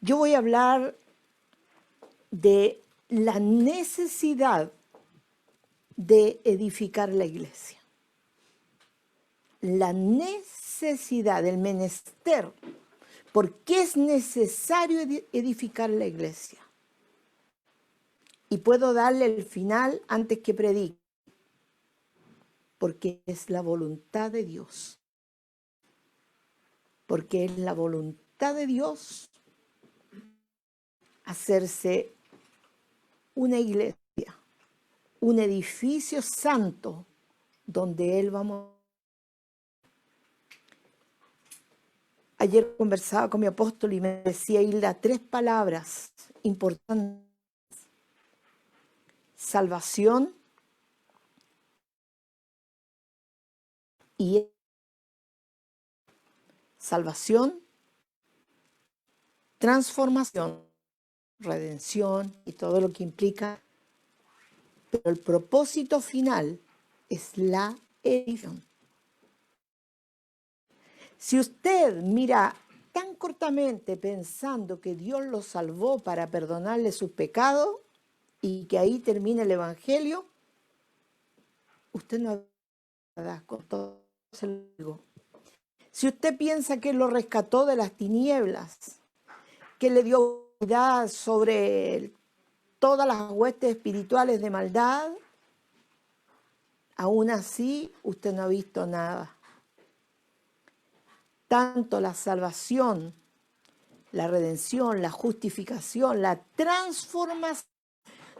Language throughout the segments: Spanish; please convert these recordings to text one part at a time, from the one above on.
Yo voy a hablar de la necesidad de edificar la iglesia. La necesidad, el menester. ¿Por qué es necesario edificar la iglesia? Y puedo darle el final antes que predique. Porque es la voluntad de Dios. Porque es la voluntad de Dios hacerse una iglesia, un edificio santo donde Él va a morar. Ayer conversaba con mi apóstol y me decía, Hilda, 3 palabras importantes: salvación y salvación, transformación, redención y todo lo que implica, pero el propósito final es la edificación. Si usted mira tan cortamente pensando que Dios lo salvó para perdonarle sus pecados y que ahí termina el evangelio, usted no va con todo. Si usted piensa que lo rescató de las tinieblas, que le dio autoridad sobre todas las huestes espirituales de maldad, aún así usted no ha visto nada. Tanto la salvación, la redención, la justificación, la transformación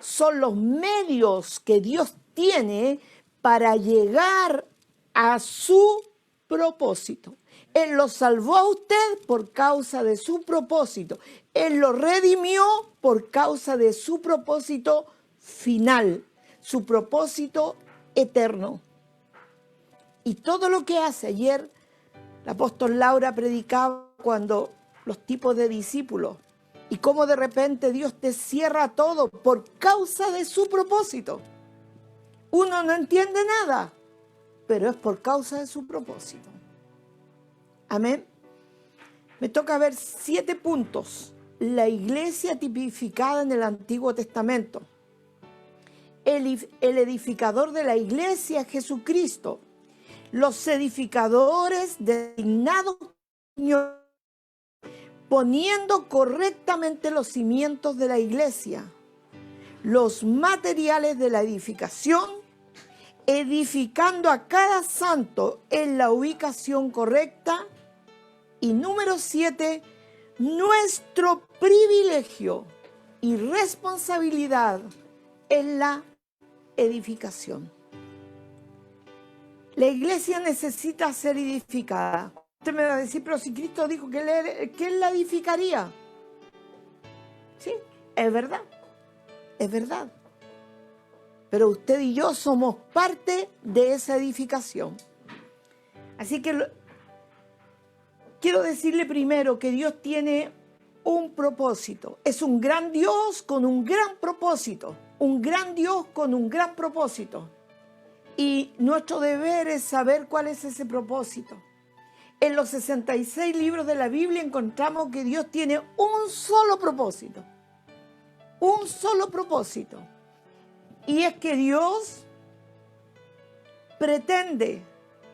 son los medios que Dios tiene para llegar a su propósito. Él lo salvó a usted por causa de su propósito. Él lo redimió por causa de su propósito final, su propósito eterno. Y todo lo que hace, ayer el apóstol Laura predicaba cuando los tipos de discípulos y cómo de repente Dios te cierra todo por causa de su propósito. Uno no entiende nada, pero es por causa de su propósito. Amén. Me toca ver 7 puntos. La iglesia tipificada en el Antiguo Testamento. El edificador de la iglesia es Jesucristo. Los edificadores designados poniendo correctamente los cimientos de la iglesia, los materiales de la edificación, edificando a cada santo en la ubicación correcta. Y número 7, nuestro privilegio y responsabilidad en la edificación. La iglesia necesita ser edificada. Usted me va a decir, pero si Cristo dijo que Él la edificaría. Sí, es verdad, es verdad. Pero usted y yo somos parte de esa edificación. Así que quiero decirle primero que Dios tiene un propósito. Es un gran Dios con un gran propósito. Un gran Dios con un gran propósito. Y nuestro deber es saber cuál es ese propósito. En los 66 libros de la Biblia encontramos que Dios tiene un solo propósito. Un solo propósito. Y es que Dios pretende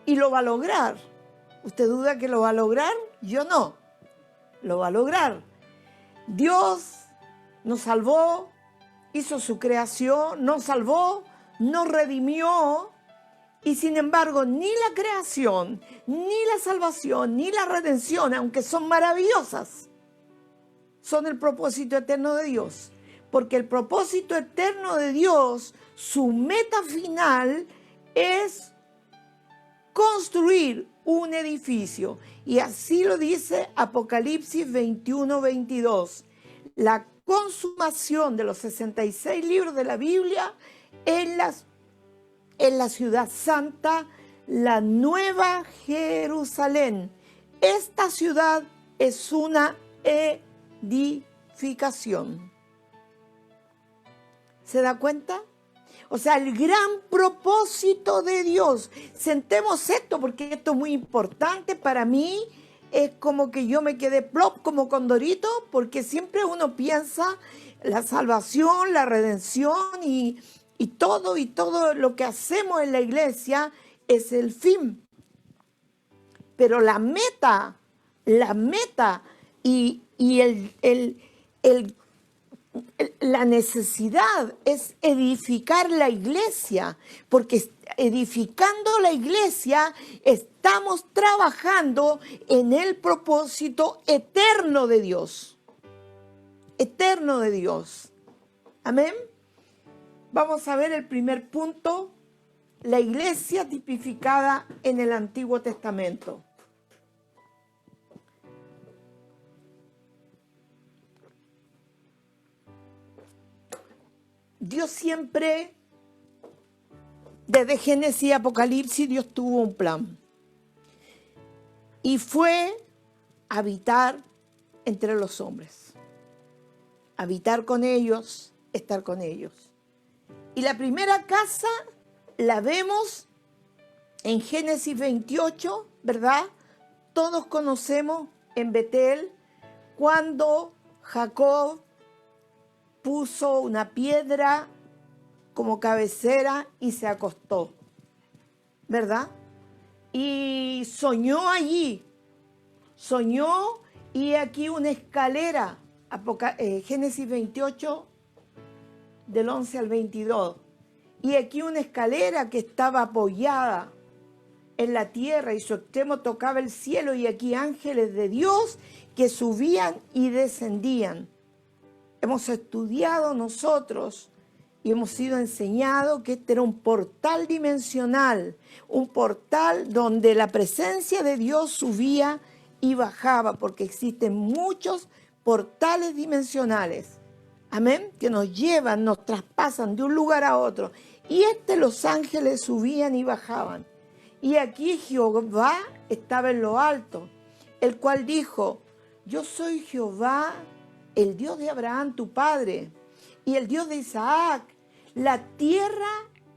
y lo va a lograr. ¿Usted duda que lo va a lograr? Yo no. Lo va a lograr. Dios nos salvó, hizo su creación, nos salvó, nos redimió. Y sin embargo, ni la creación, ni la salvación, ni la redención, aunque son maravillosas, son el propósito eterno de Dios. Porque el propósito eterno de Dios, su meta final es construir un edificio. Y así lo dice Apocalipsis 21-22. La consumación de los 66 libros de la Biblia en la ciudad santa, la Nueva Jerusalén. Esta ciudad es una edificación. ¿Se da cuenta? O sea, el gran propósito de Dios. Sentemos esto porque esto es muy importante para mí es como que yo me quedé plop como condorito, porque siempre uno piensa la salvación, la redención y todo lo que hacemos en la iglesia es el fin. Pero la meta y la necesidad es edificar la iglesia, porque edificando la iglesia estamos trabajando en el propósito eterno de Dios. Eterno de Dios. Amén. Vamos a ver el primer punto, la iglesia tipificada en el Antiguo Testamento. Dios siempre, desde Génesis y Apocalipsis, Dios tuvo un plan. Y fue habitar entre los hombres. Habitar con ellos, estar con ellos. Y la primera casa la vemos en Génesis 28, ¿verdad? Todos conocemos en Betel, cuando Jacob puso una piedra como cabecera y se acostó, ¿verdad? Y soñó allí, y aquí una escalera, Génesis 28, del 11 al 22, y aquí una escalera que estaba apoyada en la tierra y su extremo tocaba el cielo, y aquí ángeles de Dios que subían y descendían. Hemos estudiado nosotros y hemos sido enseñados que este era un portal dimensional, un portal donde la presencia de Dios subía y bajaba, porque existen muchos portales dimensionales, amén, que nos llevan, nos traspasan de un lugar a otro. Y los ángeles subían y bajaban. Y aquí Jehová estaba en lo alto, el cual dijo: yo soy Jehová, el Dios de Abraham tu padre, y el Dios de Isaac. La tierra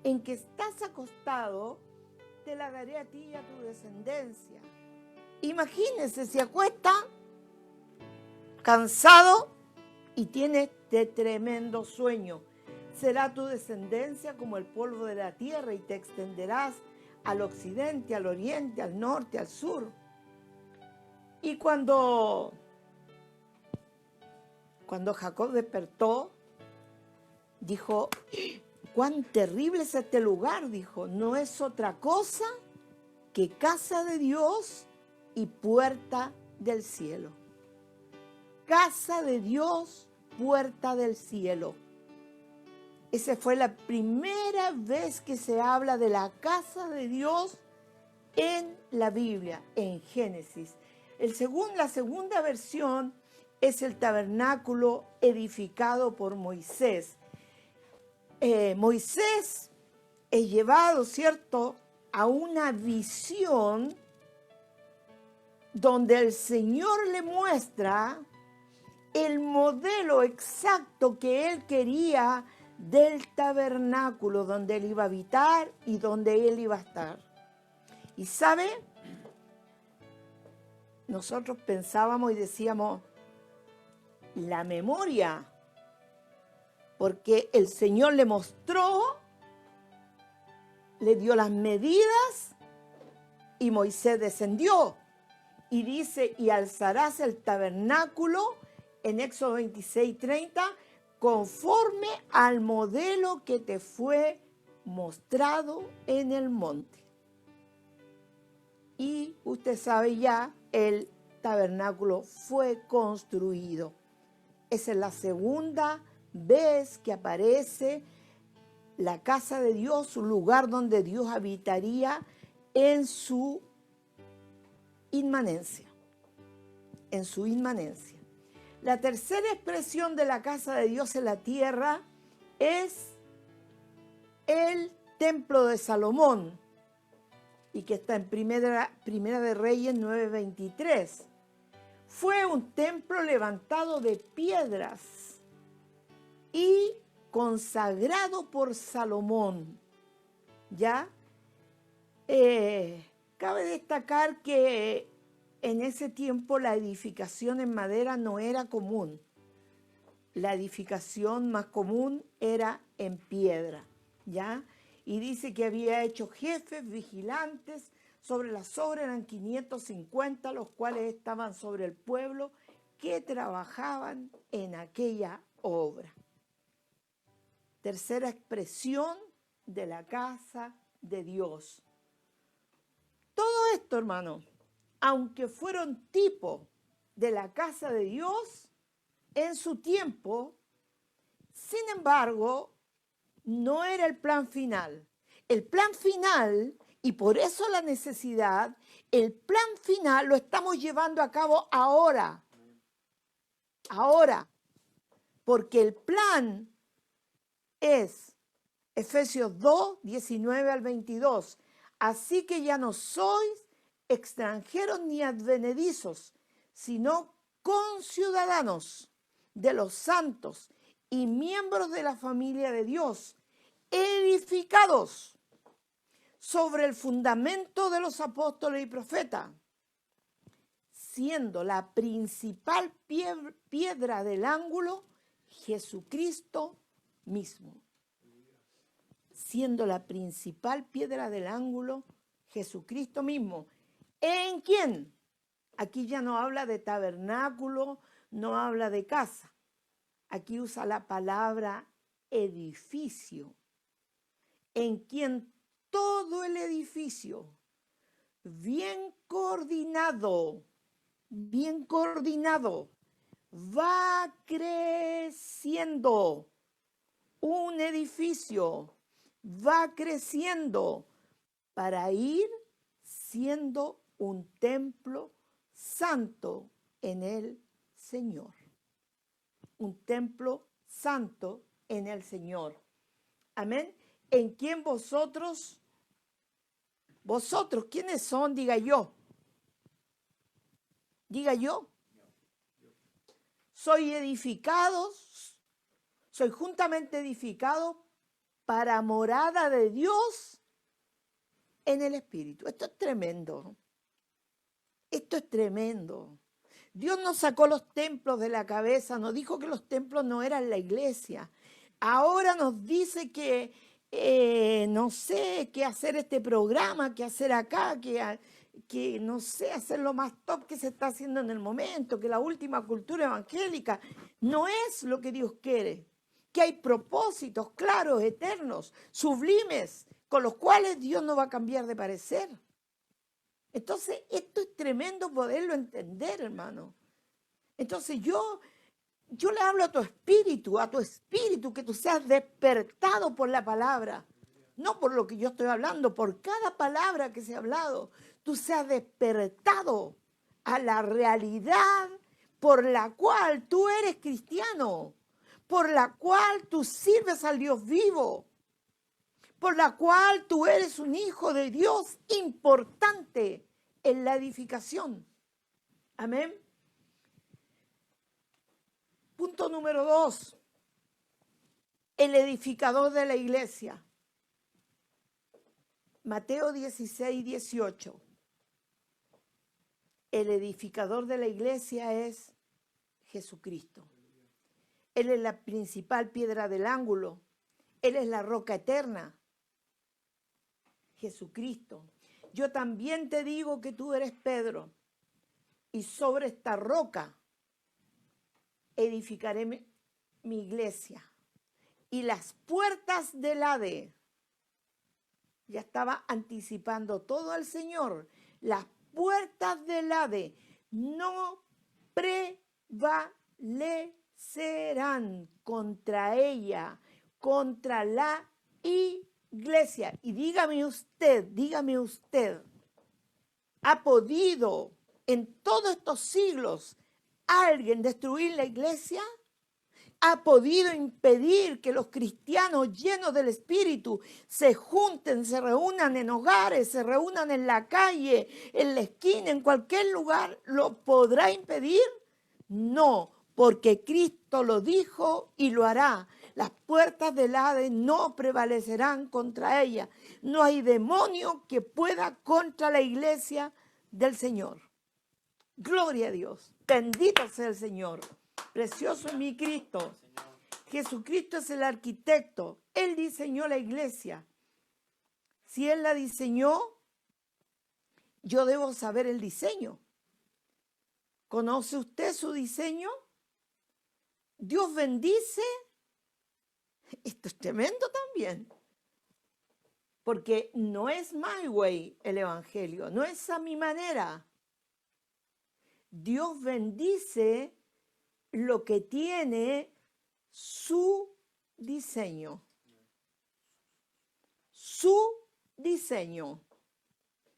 en que estás acostado, te la daré a ti y a tu descendencia. Imagínense, se acuesta cansado y tiene este tremendo sueño. Será tu descendencia como el polvo de la tierra, y te extenderás al occidente, al oriente, al norte, al sur. Y cuando Jacob despertó, dijo: cuán terrible es este lugar, dijo, no es otra cosa que casa de Dios y puerta del cielo. Casa de Dios, puerta del cielo. Esa fue la primera vez que se habla de la casa de Dios en la Biblia, en Génesis. La segunda versión es el tabernáculo edificado por Moisés. Moisés es llevado, ¿cierto?, a una visión donde el Señor le muestra el modelo exacto que él quería del tabernáculo, donde él iba a habitar y donde él iba a estar. Y ¿sabe? Nosotros pensábamos y decíamos, la memoria, porque el Señor le mostró, le dio las medidas y Moisés descendió. Y dice: y alzarás el tabernáculo, en Éxodo 26:30, conforme al modelo que te fue mostrado en el monte. Y usted sabe ya, el tabernáculo fue construido. Esa es la segunda vez que aparece la casa de Dios, un lugar donde Dios habitaría en su inmanencia. En su inmanencia. La tercera expresión de la casa de Dios en la tierra es el templo de Salomón, y que está en Primera de Reyes 9:23. Fue un templo levantado de piedras y consagrado por Salomón. ¿Ya? Cabe destacar que en ese tiempo la edificación en madera no era común. La edificación más común era en piedra, ¿ya? Y dice que había hecho jefes, vigilantes, sobre las obras eran 550, los cuales estaban sobre el pueblo que trabajaban en aquella obra. Tercera expresión de la casa de Dios. Todo esto, hermano, aunque fueron tipos de la casa de Dios en su tiempo, sin embargo, no era el plan final. El plan final, y por eso la necesidad, el plan final lo estamos llevando a cabo ahora. Ahora, porque el plan es Efesios 2, 19 al 22. Así que ya no sois extranjeros ni advenedizos, sino conciudadanos de los santos y miembros de la familia de Dios, edificados sobre el fundamento de los apóstoles y profetas, siendo la principal piedra del ángulo Jesucristo mismo. Siendo la principal piedra del ángulo Jesucristo mismo. ¿En quién? Aquí ya no habla de tabernáculo, no habla de casa. Aquí usa la palabra edificio. En quien todo el edificio, bien coordinado, va creciendo. Un edificio va creciendo para ir siendo un templo santo en el Señor. Un templo santo en el Señor. Amén. En quien vosotros, ¿quiénes son? Diga yo. Soy juntamente edificado para morada de Dios en el Espíritu. Esto es tremendo. Esto es tremendo. Dios nos sacó los templos de la cabeza, nos dijo que los templos no eran la iglesia. Ahora nos dice que no sé qué hacer este programa, qué hacer acá, que no sé, hacer lo más top que se está haciendo en el momento, que la última cultura evangélica no es lo que Dios quiere, que hay propósitos claros, eternos, sublimes, con los cuales Dios no va a cambiar de parecer. Entonces, esto es tremendo poderlo entender, hermano. Entonces, yo le hablo a tu espíritu, que tú seas despertado por la palabra. No por lo que yo estoy hablando, por cada palabra que se ha hablado. Tú seas despertado a la realidad por la cual tú eres cristiano, por la cual tú sirves al Dios vivo, por la cual tú eres un hijo de Dios importante en la edificación. Amén. Punto número 2. El edificador de la iglesia. Mateo 16, 18. El edificador de la iglesia es Jesucristo. Él es la principal piedra del ángulo. Él es la roca eterna. Jesucristo. Yo también te digo que tú eres Pedro, y sobre esta roca edificaré mi iglesia. Y las puertas del Hades, ya estaba anticipando todo el Señor, las puertas del Hades no prevalecerán contra ella, contra la iglesia. Y dígame usted, ¿ha podido en todos estos siglos alguien destruir la iglesia? ¿Ha podido impedir que los cristianos llenos del Espíritu se junten, se reúnan en hogares, se reúnan en la calle, en la esquina, en cualquier lugar? ¿Lo podrá impedir? No, porque Cristo lo dijo y lo hará. Las puertas del Hades no prevalecerán contra ella. No hay demonio que pueda contra la iglesia del Señor. Gloria a Dios. Bendito sea el Señor. Precioso es mi Cristo. Jesucristo es el arquitecto. Él diseñó la iglesia. Si Él la diseñó, yo debo saber el diseño. ¿Conoce usted su diseño? Dios bendice. Esto es tremendo también. Porque no es my way el evangelio, no es a mi manera. Dios bendice lo que tiene su diseño. Su diseño.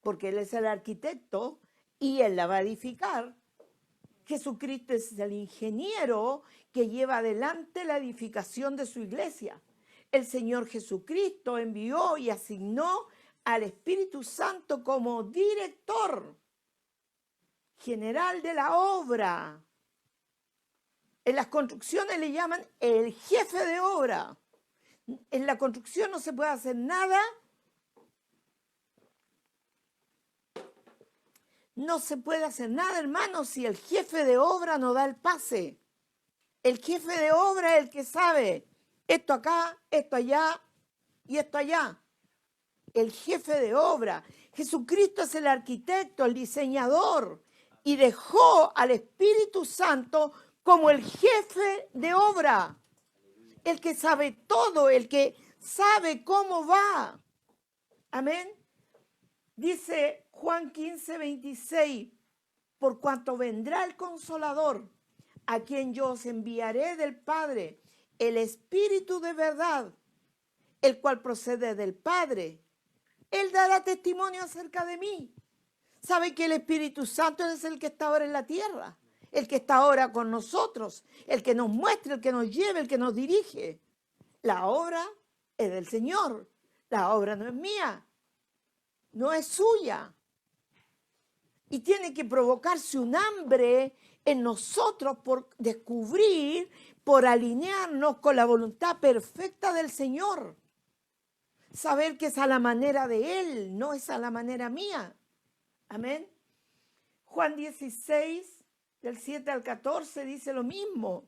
Porque Él es el arquitecto y Él la va a edificar. Jesucristo es el ingeniero que lleva adelante la edificación de su iglesia. El Señor Jesucristo envió y asignó al Espíritu Santo como director general de la obra. En las construcciones le llaman el jefe de obra. En la construcción no se puede hacer nada. No se puede hacer nada, hermano, si el jefe de obra no da el pase. El jefe de obra es el que sabe esto acá, esto allá y esto allá. El jefe de obra. Jesucristo es el arquitecto, el diseñador, y dejó al Espíritu Santo como el jefe de obra. El que sabe todo, el que sabe cómo va. Amén. Dice Juan 15, 26, por cuanto vendrá el Consolador, a quien yo os enviaré del Padre, el Espíritu de verdad, el cual procede del Padre. Él dará testimonio acerca de mí. ¿Sabe que el Espíritu Santo es el que está ahora en la tierra? El que está ahora con nosotros, el que nos muestra, el que nos lleva, el que nos dirige. La obra es del Señor, la obra no es mía, no es suya. Y tiene que provocarse un hambre en nosotros por descubrir, por alinearnos con la voluntad perfecta del Señor. Saber que es a la manera de Él, no es a la manera mía. Amén. Juan 16, del 7 al 14, dice lo mismo.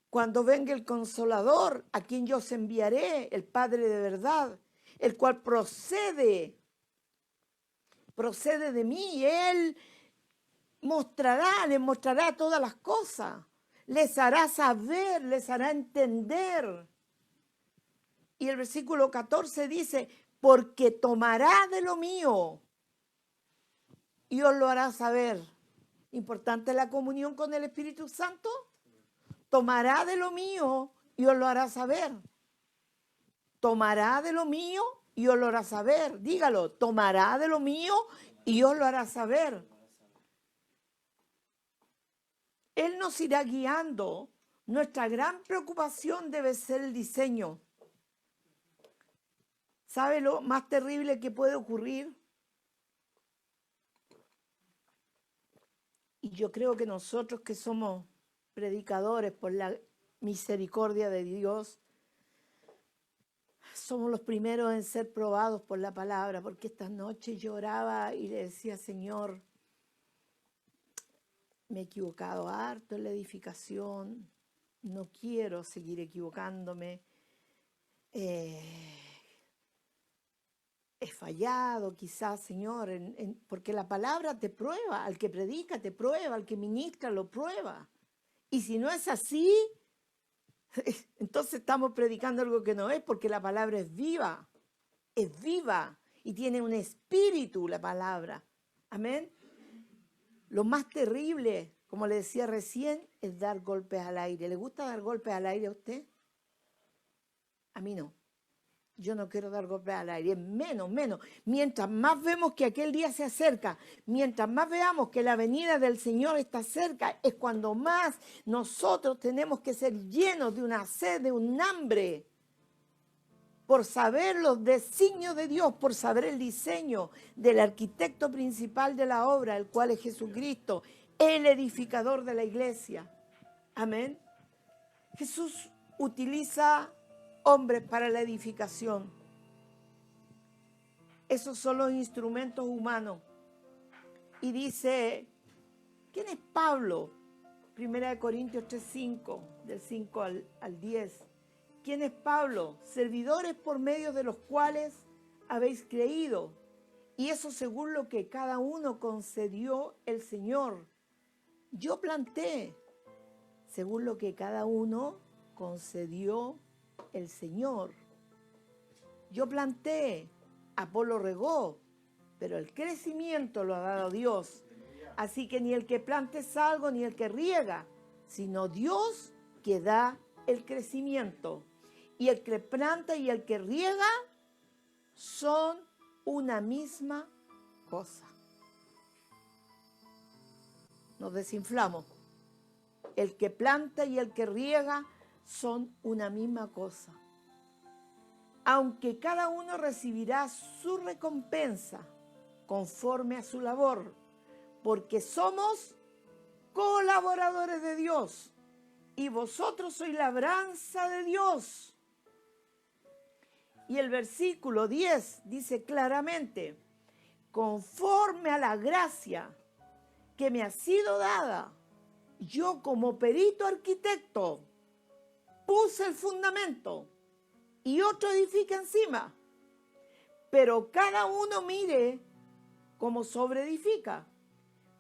Cuando venga el Consolador, a quien yo os enviaré, el Padre de verdad, el cual procede de mí, Él les mostrará todas las cosas, les hará saber, les hará entender. Y el versículo 14 dice, porque tomará de lo mío y os lo hará saber. Importante la comunión con el Espíritu Santo. Tomará de lo mío y os lo hará saber. Tomará de lo mío y os lo hará saber. Dígalo, tomará de lo mío y os lo hará saber. Él nos irá guiando. Nuestra gran preocupación debe ser el diseño. ¿Sabe lo más terrible que puede ocurrir? Y yo creo que nosotros que somos predicadores por la misericordia de Dios, somos los primeros en ser probados por la palabra, porque esta noche lloraba y le decía, Señor, me he equivocado harto en la edificación, no quiero seguir equivocándome, he fallado quizás, Señor, porque la palabra te prueba, al que predica te prueba, al que ministra lo prueba. Y si no es así, entonces estamos predicando algo que no es, porque la palabra es viva y tiene un espíritu la palabra. Amén. Lo más terrible, como le decía recién, es dar golpes al aire. ¿Le gusta dar golpes al aire a usted? A mí no. Yo no quiero dar golpes al aire, menos. Mientras más vemos que aquel día se acerca, mientras más veamos que la venida del Señor está cerca, es cuando más nosotros tenemos que ser llenos de una sed, de un hambre, por saber los designios de Dios, por saber el diseño del arquitecto principal de la obra, el cual es Jesucristo, el edificador de la iglesia. Amén. Jesús utiliza hombres para la edificación. Esos son los instrumentos humanos. Y dice ¿Quién es Pablo? 1 Corintios 3:5, del 5 al 10. ¿Quién es Pablo? Servidores por medio de los cuales habéis creído, y eso según lo que cada uno concedió el Señor. Yo planté, según lo que cada uno concedió el Señor. Yo planté, Apolo regó, pero el crecimiento lo ha dado Dios. Así que ni el que plante es algo, ni el que riega, sino Dios que da el crecimiento. Y el que planta y el que riega son una misma cosa. Nos desinflamos. El que planta y el que riega son una misma cosa. Aunque cada uno recibirá su recompensa conforme a su labor, porque somos colaboradores de Dios y vosotros sois labranza de Dios. Y el versículo 10 dice claramente, conforme a la gracia que me ha sido dada, yo como perito arquitecto puse el fundamento y otro edifica encima, pero cada uno mire cómo sobreedifica,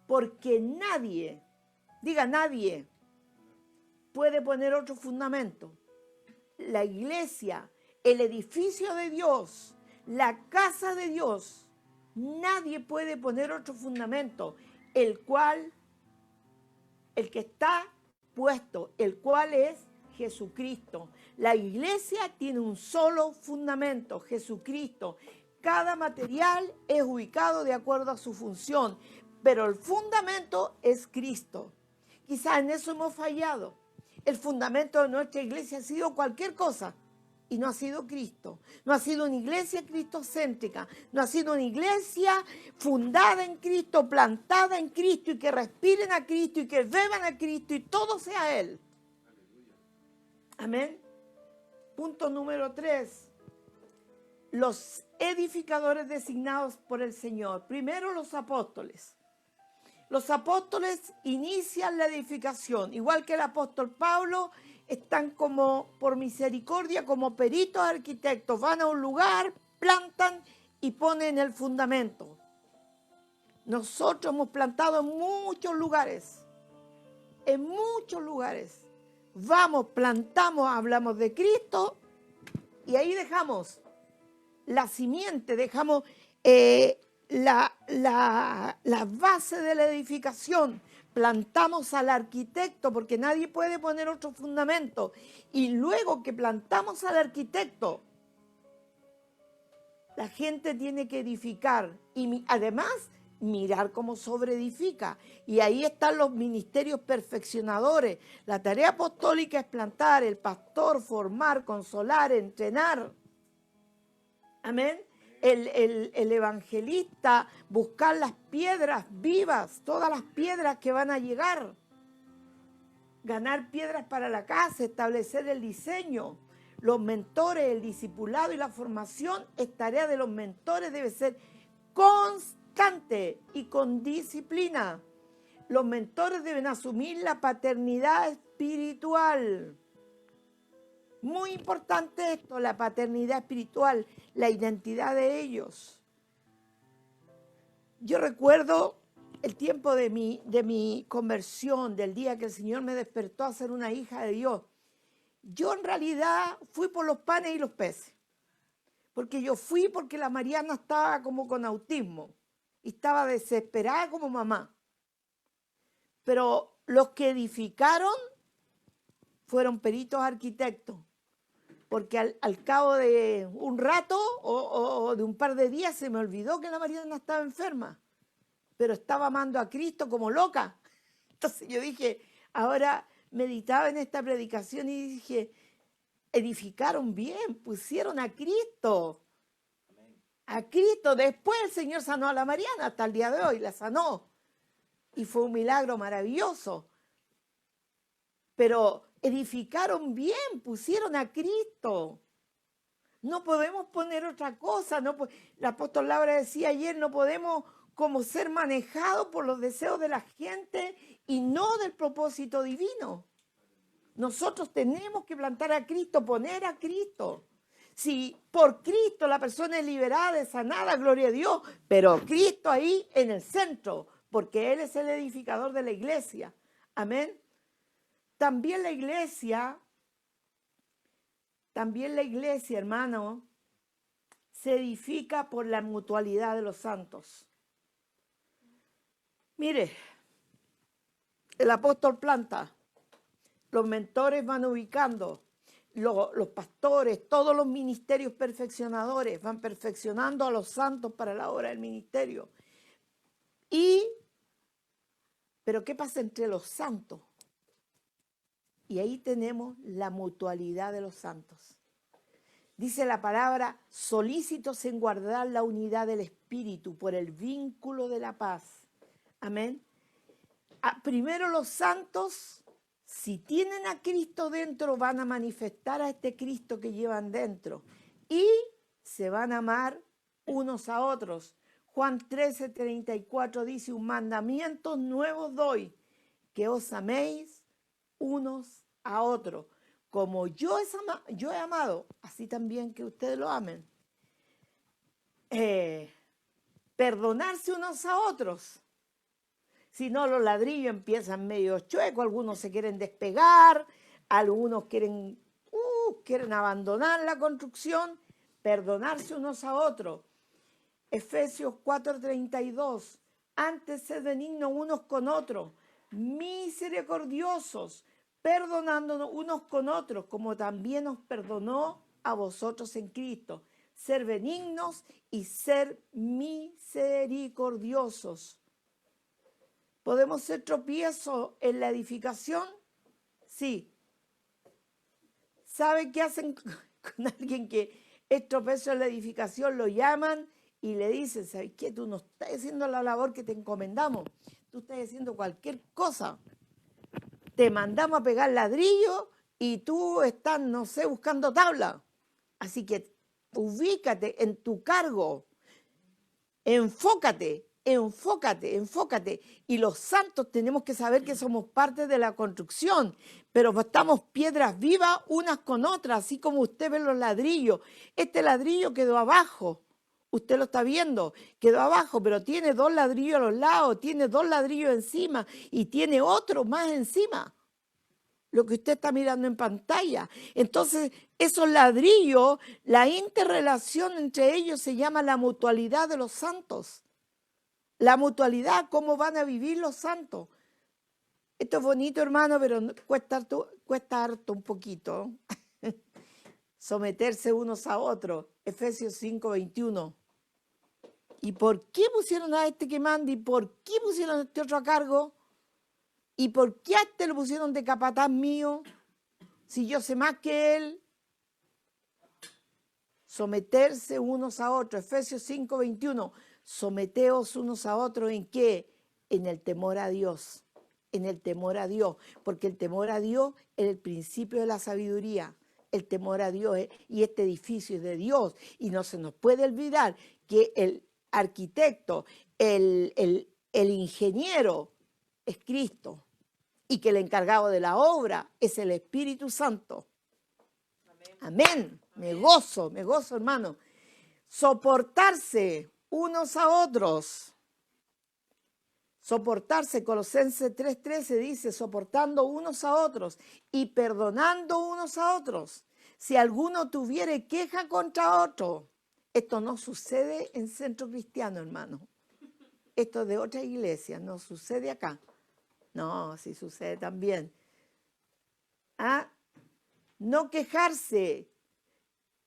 porque nadie, diga nadie, puede poner otro fundamento. La iglesia, el edificio de Dios, la casa de Dios, nadie puede poner otro fundamento, el que está puesto, el cual es Jesucristo. La iglesia tiene un solo fundamento, Jesucristo. Cada material es ubicado de acuerdo a su función, pero el fundamento es Cristo. Quizás en eso hemos fallado. El fundamento de nuestra iglesia ha sido cualquier cosa y no ha sido Cristo. No ha sido una iglesia cristocéntrica, no ha sido una iglesia fundada en Cristo, plantada en Cristo y que respiren a Cristo y que beban a Cristo y todo sea Él. Amén. Punto número 3. Los edificadores designados por el Señor. Primero los apóstoles. Los apóstoles inician la edificación, igual que el apóstol Pablo, están como por misericordia, como peritos arquitectos, van a un lugar, plantan y ponen el fundamento. Nosotros hemos plantado en muchos lugares, vamos, plantamos, hablamos de Cristo y ahí dejamos la simiente, dejamos la base de la edificación, plantamos al arquitecto porque nadie puede poner otro fundamento y luego que plantamos al arquitecto, la gente tiene que edificar y además mirar cómo sobreedifica. Y ahí están los ministerios perfeccionadores. La tarea apostólica es plantar, el pastor formar, consolar, entrenar. Amén. El evangelista buscar las piedras vivas, todas las piedras que van a llegar. Ganar piedras para la casa, establecer el diseño. Los mentores, el discipulado y la formación, es tarea de los mentores, debe ser constante y con disciplina. Los mentores deben asumir la paternidad espiritual. Muy importante esto, la paternidad espiritual, la identidad de ellos. Yo recuerdo el tiempo de mi conversión, del día que el Señor me despertó a ser una hija de Dios. Yo en realidad fui por los panes y los peces, porque yo fui porque la Mariana estaba como con autismo y estaba desesperada como mamá. Pero los que edificaron fueron peritos arquitectos, porque al cabo de un rato o de un par de días se me olvidó que la Mariana estaba enferma, pero estaba amando a Cristo como loca. Entonces yo dije, ahora meditaba en esta predicación y dije, edificaron bien, pusieron a Cristo. A Cristo. Después el Señor sanó a la Mariana, hasta el día de hoy la sanó. Y fue un milagro maravilloso. Pero edificaron bien, pusieron a Cristo. No podemos poner otra cosa. El apóstol Laura decía ayer, no podemos como ser manejado por los deseos de la gente y no del propósito divino. Nosotros tenemos que plantar a Cristo, poner a Cristo. Si por Cristo la persona es liberada, es sanada, gloria a Dios, pero Cristo ahí en el centro, porque Él es el edificador de la iglesia. Amén. También la iglesia, hermano, se edifica por la mutualidad de los santos. Mire, el apóstol planta, los mentores van ubicando, los pastores, todos los ministerios perfeccionadores van perfeccionando a los santos para la obra del ministerio. Pero ¿qué pasa entre los santos? Y ahí tenemos la mutualidad de los santos. Dice la palabra, solícitos en guardar la unidad del espíritu por el vínculo de la paz. Amén. Primero los santos, si tienen a Cristo dentro, van a manifestar a este Cristo que llevan dentro. Y se van a amar unos a otros. Juan 13:34 dice, un mandamiento nuevo doy, que os améis unos a otros. Como yo he amado, así también que ustedes lo amen. Perdonarse unos a otros. Si no, los ladrillos empiezan medio chuecos, algunos se quieren despegar, algunos quieren abandonar la construcción. Perdonarse unos a otros. Efesios 4:32. Antes sed benignos unos con otros, misericordiosos, perdonándonos unos con otros, como también os perdonó a vosotros en Cristo. Ser benignos y ser misericordiosos. ¿Podemos ser tropiezo en la edificación? Sí. ¿Sabe qué hacen con alguien que es tropiezo en la edificación? Lo llaman y le dicen, ¿sabes qué? Tú no estás haciendo la labor que te encomendamos. Tú estás haciendo cualquier cosa. Te mandamos a pegar ladrillo y tú estás, no sé, buscando tabla. Así que ubícate en tu cargo. Enfócate. Y los santos tenemos que saber que somos parte de la construcción, pero estamos piedras vivas unas con otras, así como usted ve los ladrillos. Este ladrillo quedó abajo, usted lo está viendo, quedó abajo, pero tiene 2 ladrillos a los lados, tiene 2 ladrillos encima y tiene otro más encima. Lo que usted está mirando en pantalla. Entonces, esos ladrillos, la interrelación entre ellos se llama la mutualidad de los santos. La mutualidad, cómo van a vivir los santos. Esto es bonito, hermano, pero cuesta harto un poquito. Someterse unos a otros. Efesios 5:21. ¿Y por qué pusieron a este que manda? ¿Y por qué pusieron a este otro a cargo? ¿Y por qué a este lo pusieron de capataz mío? Si yo sé más que él. Someterse unos a otros. Efesios 5:21. Someteos unos a otros, ¿en qué? En el temor a Dios. En el temor a Dios. Porque el temor a Dios es el principio de la sabiduría. El temor a Dios y este edificio es de Dios. Y no se nos puede olvidar que el arquitecto, el ingeniero es Cristo. Y que el encargado de la obra es el Espíritu Santo. Amén. Me gozo, hermano. Soportarse unos a otros. Soportarse, Colosenses 3:13 dice, soportando unos a otros y perdonando unos a otros. Si alguno tuviere queja contra otro, esto no sucede en Centro Cristiano, hermano. Esto es de otra iglesia, no sucede acá. No, sí sucede también. No quejarse.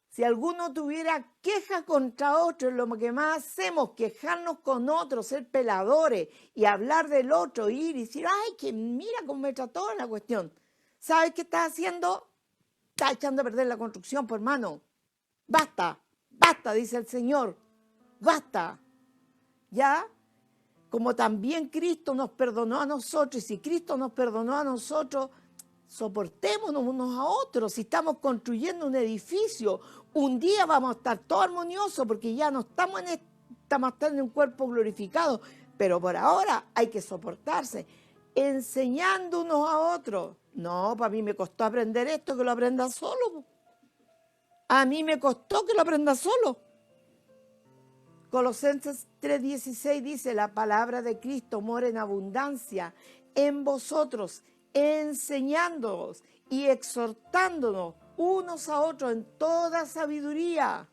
Si alguno tuviera queja contra otro, lo que más hacemos, quejarnos con otros, ser peladores y hablar del otro, ir y decir, ay, que mira cómo me trató en la cuestión. ¿Sabes qué estás haciendo? Estás echando a perder la construcción, pues, hermano. Basta, dice el Señor. Basta. ¿Ya? Como también Cristo nos perdonó a nosotros, y si Cristo nos perdonó a nosotros, soportémonos unos a otros. Si estamos construyendo un edificio, un día vamos a estar todos armoniosos porque ya no estamos vamos a estar en un cuerpo glorificado, pero por ahora hay que soportarse, enseñando unos a otros. No, para mí me costó aprender esto, que lo aprenda solo. A mí me costó que lo aprenda solo. Colosenses 3:16 dice, la palabra de Cristo mora en abundancia en vosotros, enseñándoos y exhortándonos unos a otros en toda sabiduría,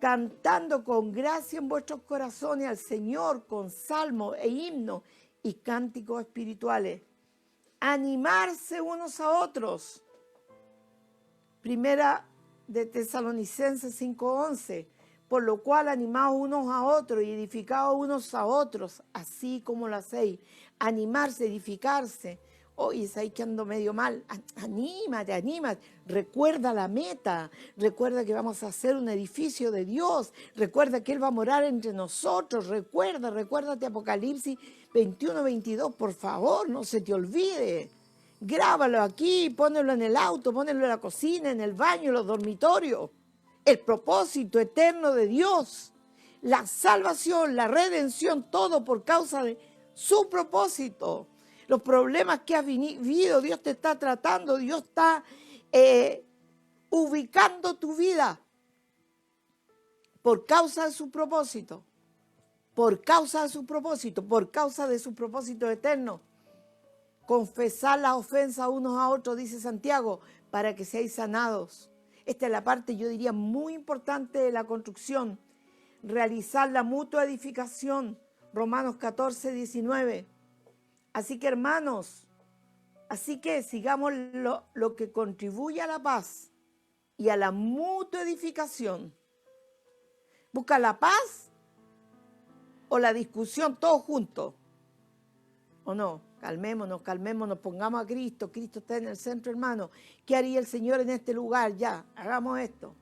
cantando con gracia en vuestros corazones al Señor con salmos e himnos y cánticos espirituales. Animarse unos a otros. Primera de Tesalonicenses 5:11. Por lo cual animaos unos a otros y edificaos unos a otros, así como lo hacéis. Animarse, edificarse. Oye, ¿sabes que ando medio mal? Anímate, anímate. Recuerda la meta. Recuerda que vamos a hacer un edificio de Dios. Recuerda que Él va a morar entre nosotros. Recuérdate Apocalipsis 21:22. Por favor, no se te olvide. Grábalo aquí, ponelo en el auto, ponelo en la cocina, en el baño, en los dormitorios. El propósito eterno de Dios, la salvación, la redención, todo por causa de su propósito. Los problemas que has vivido, Dios te está tratando, Dios está ubicando tu vida por causa de su propósito, por causa de su propósito, por causa de su propósito eterno. Confesar las ofensas unos a otros, dice Santiago, para que seáis sanados. Esta es la parte, yo diría, muy importante de la construcción. Realizar la mutua edificación. Romanos 14:19. Así que, hermanos, sigamos lo que contribuye a la paz y a la mutua edificación. ¿Busca la paz o la discusión todos juntos? ¿O no? Calmémonos, pongamos a Cristo. Cristo está en el centro, hermano. ¿Qué haría el Señor en este lugar? Ya, hagamos esto.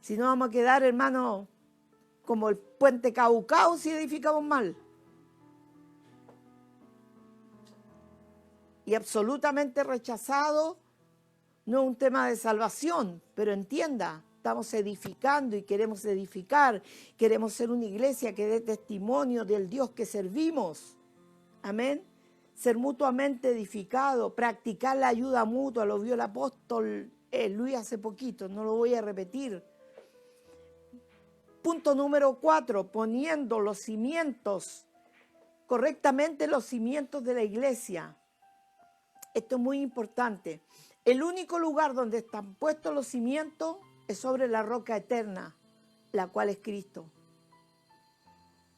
Si no vamos a quedar, hermano, como el puente Caucao si edificamos mal. Y absolutamente rechazado, no es un tema de salvación, pero entienda, estamos edificando y queremos edificar. Queremos ser una iglesia que dé testimonio del Dios que servimos. Amén. Ser mutuamente edificado, practicar la ayuda mutua, lo vio el apóstol Luis hace poquito, no lo voy a repetir. Punto número 4, poniendo los cimientos, correctamente los cimientos de la iglesia. Esto es muy importante. El único lugar donde están puestos los cimientos es sobre la roca eterna, la cual es Cristo.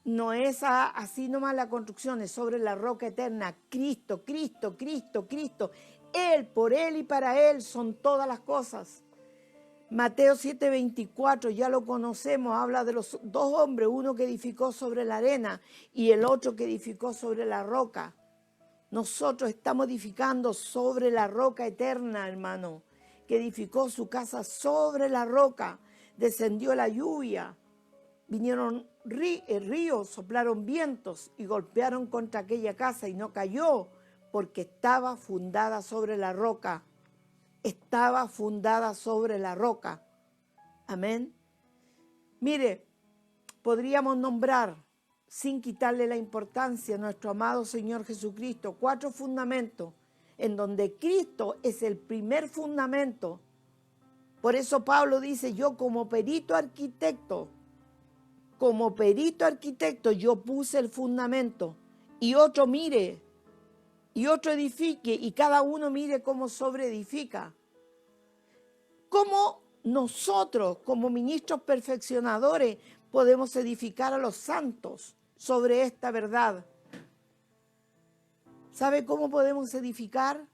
No es así nomás la construcción, es sobre la roca eterna. Cristo, Cristo, Cristo, Cristo. Él, por Él y para Él son todas las cosas. Mateo 7:24, ya lo conocemos, habla de los dos hombres, uno que edificó sobre la arena y el otro que edificó sobre la roca. Nosotros estamos edificando sobre la roca eterna, hermano, que edificó su casa sobre la roca. Descendió la lluvia. Vinieron ríos, soplaron vientos y golpearon contra aquella casa y no cayó porque estaba fundada sobre la roca. Estaba fundada sobre la roca. Amén. Mire, podríamos nombrar, sin quitarle la importancia a nuestro amado Señor Jesucristo, 4 fundamentos en donde Cristo es el primer fundamento. Por eso Pablo dice, yo como perito arquitecto, yo puse el fundamento y otro mire, y otro edifique, y cada uno mire cómo sobreedifica. ¿Cómo nosotros, como ministros perfeccionadores, podemos edificar a los santos sobre esta verdad? ¿Sabe cómo podemos edificar?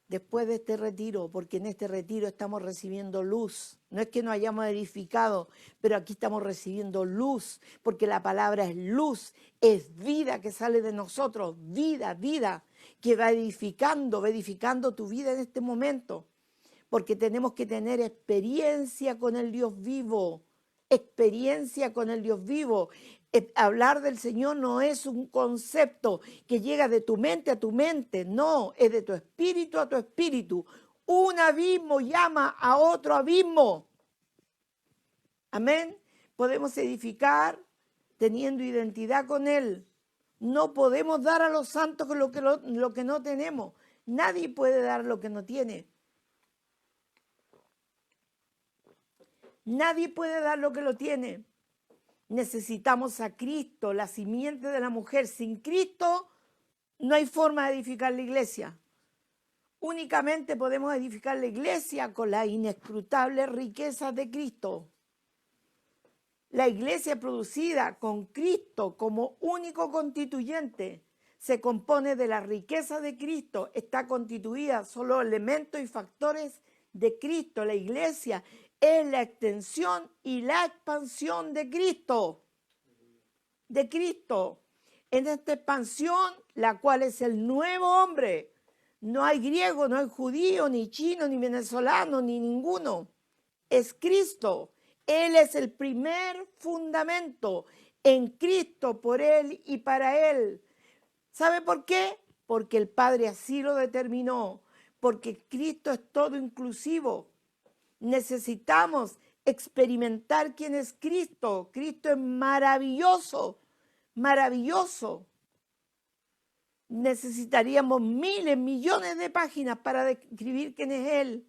Después de este retiro, porque en este retiro estamos recibiendo luz. No es que nos hayamos edificado, pero aquí estamos recibiendo luz, porque la palabra es luz, es vida que sale de nosotros, vida, que va edificando tu vida en este momento, porque tenemos que tener experiencia con el Dios vivo, experiencia con el Dios vivo. Hablar del Señor no es un concepto que llega de tu mente a tu mente, no, es de tu espíritu a tu espíritu. Un abismo llama a otro abismo. Amén. Podemos edificar teniendo identidad con Él. No podemos dar a los santos lo que no tenemos. Nadie puede dar lo que no tiene. Nadie puede dar lo que lo tiene. Necesitamos a Cristo, la simiente de la mujer. Sin Cristo no hay forma de edificar la iglesia. Únicamente podemos edificar la iglesia con las inescrutables riquezas de Cristo. La iglesia producida con Cristo como único constituyente se compone de la riqueza de Cristo. Está constituida solo elementos y factores de Cristo. La iglesia es la extensión y la expansión de Cristo. De Cristo. En esta expansión, la cual es el nuevo hombre. No hay griego, no hay judío, ni chino, ni venezolano, ni ninguno. Es Cristo. Él es el primer fundamento. En Cristo, por Él y para Él. ¿Sabe por qué? Porque el Padre así lo determinó. Porque Cristo es todo inclusivo. Necesitamos experimentar quién es Cristo. Cristo es maravilloso, maravilloso. Necesitaríamos miles, millones de páginas para describir quién es Él.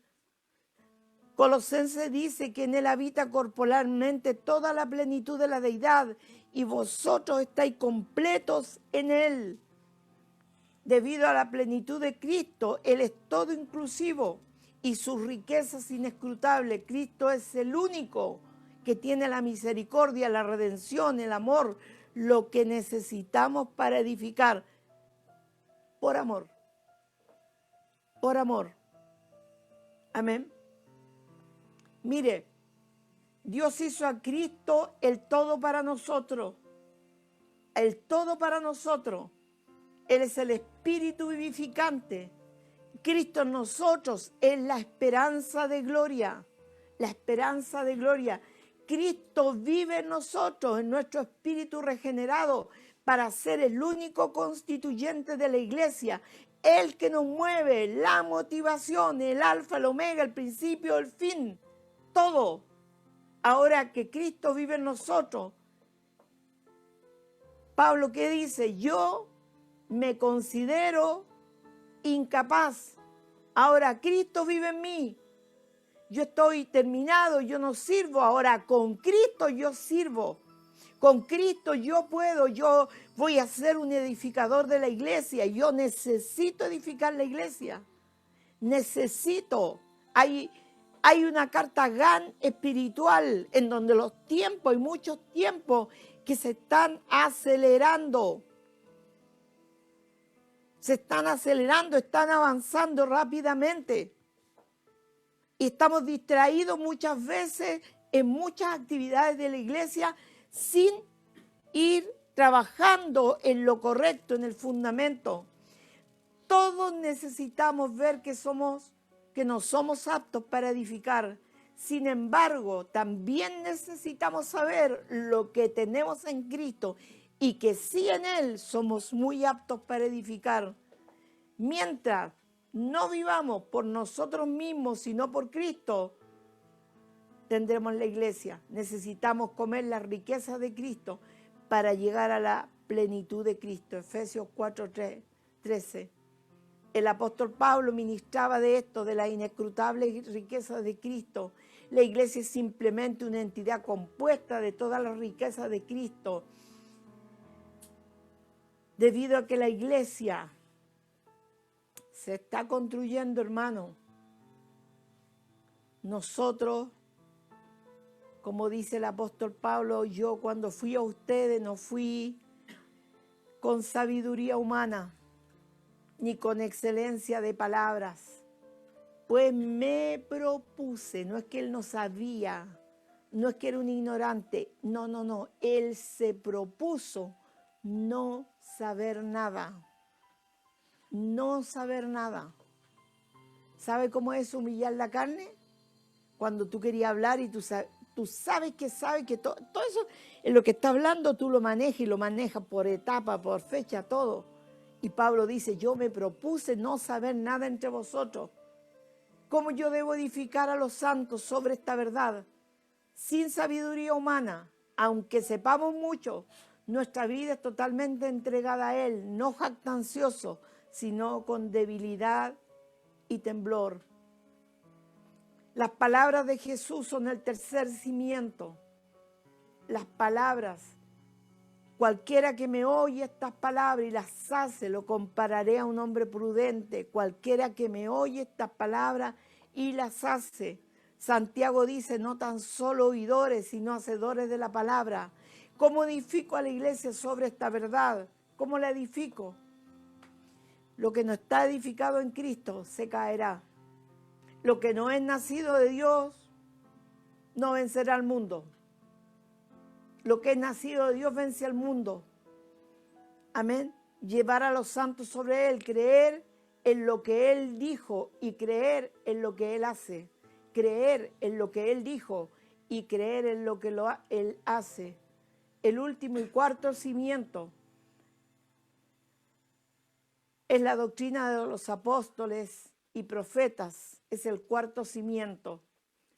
Colosenses dice que en Él habita corporalmente toda la plenitud de la deidad y vosotros estáis completos en Él. Debido a la plenitud de Cristo, Él es todo inclusivo y su riqueza es inescrutable. Cristo es el único que tiene la misericordia, la redención, el amor, lo que necesitamos para edificar. Por amor. Por amor. Amén. Mire, Dios hizo a Cristo el todo para nosotros. El todo para nosotros. Él es el Espíritu vivificante. Cristo en nosotros es la esperanza de gloria. La esperanza de gloria. Cristo vive en nosotros, en nuestro espíritu regenerado, para ser el único constituyente de la iglesia. El que nos mueve, la motivación, el alfa, el omega, el principio, el fin. Todo. Ahora que Cristo vive en nosotros. Pablo, ¿qué dice? Yo me considero incapaz. Ahora Cristo vive en mí. Yo estoy terminado, yo no sirvo. Ahora con Cristo yo sirvo. Con Cristo yo puedo, yo voy a ser un edificador de la iglesia. Yo necesito edificar la iglesia. Necesito. Hay una carta GAN espiritual en donde los tiempos, hay muchos tiempos que se están acelerando. Se están acelerando, están avanzando rápidamente. Y estamos distraídos muchas veces en muchas actividades de la iglesia sin ir trabajando en lo correcto, en el fundamento. Todos necesitamos ver que no somos aptos para edificar. Sin embargo, también necesitamos saber lo que tenemos en Cristo y que sí en Él somos muy aptos para edificar. Mientras no vivamos por nosotros mismos, sino por Cristo, tendremos la iglesia. Necesitamos comer las riquezas de Cristo para llegar a la plenitud de Cristo. Efesios 4:13. El apóstol Pablo ministraba de esto, de las inescrutables riquezas de Cristo. La iglesia es simplemente una entidad compuesta de todas las riquezas de Cristo. Debido a que la iglesia se está construyendo, hermano, nosotros, como dice el apóstol Pablo, yo cuando fui a ustedes no fui con sabiduría humana, ni con excelencia de palabras, pues me propuse, no es que él no sabía, no es que era un ignorante, no, él se propuso no saber nada, no saber nada. ¿Sabe cómo es humillar la carne? Cuando tú querías hablar y tú sabes que todo eso, en lo que está hablando tú lo manejas y lo manejas por etapa, por fecha, todo. Y Pablo dice, yo me propuse no saber nada entre vosotros. ¿Cómo yo debo edificar a los santos sobre esta verdad? sin sabiduría humana, aunque sepamos mucho, nuestra vida es totalmente entregada a Él, no jactancioso, sino con debilidad y temblor. Las palabras de Jesús son el tercer cimiento. Las palabras, cualquiera que me oye estas palabras y las hace, lo compararé a un hombre prudente. Cualquiera que me oye estas palabras y las hace. Santiago dice, no tan solo oidores, sino hacedores de la palabra. ¿Cómo edifico a la iglesia sobre esta verdad? ¿Cómo la edifico? Lo que no está edificado en Cristo se caerá. Lo que no es nacido de Dios no vencerá al mundo. Lo que es nacido de Dios vence al mundo. Amén. Llevar a los santos sobre Él, creer en lo que Él dijo y creer en lo que Él hace. Creer en lo que Él dijo y creer en lo que Él hace. El último y cuarto cimiento es la doctrina de los apóstoles y profetas. Es el cuarto cimiento.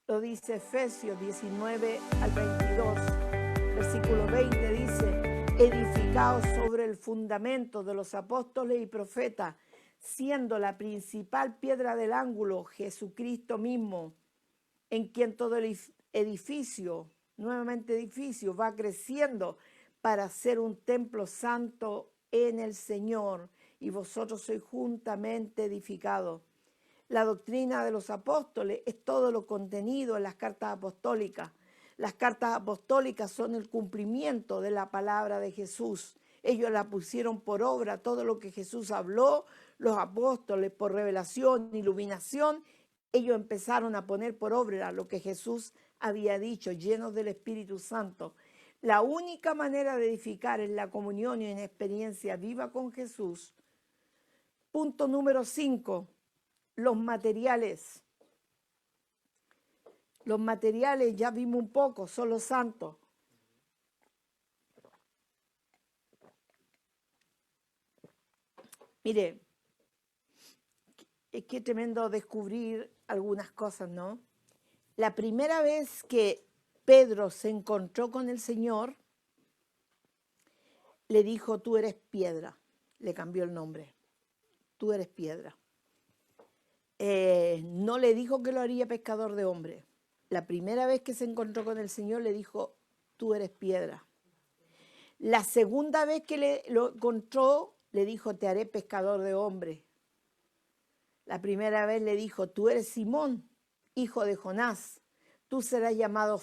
Lo dice Efesios 19 al 22. Versículo 20 dice, edificaos sobre el fundamento de los apóstoles y profetas, siendo la principal piedra del ángulo Jesucristo mismo, en quien todo el edificio, nuevamente edificio, va creciendo para ser un templo santo en el Señor, y vosotros sois juntamente edificados. La doctrina de los apóstoles es todo lo contenido en las cartas apostólicas. Las cartas apostólicas son el cumplimiento de la palabra de Jesús. Ellos la pusieron por obra, todo lo que Jesús habló, los apóstoles por revelación, iluminación, ellos empezaron a poner por obra lo que Jesús había dicho, llenos del Espíritu Santo. La única manera de edificar es la comunión y en experiencia viva con Jesús. Punto número 5, los materiales. Los materiales, ya vimos un poco, son los santos. Mire, es que tremendo descubrir algunas cosas, ¿no? La primera vez que Pedro se encontró con el Señor, le dijo, tú eres piedra. Le cambió el nombre. Tú eres piedra. No le dijo que lo haría pescador de hombres. La primera vez que se encontró con el Señor le dijo, tú eres piedra. La segunda vez que lo encontró, le dijo, te haré pescador de hombres. La primera vez le dijo, tú eres Simón, hijo de Jonás. Tú serás llamado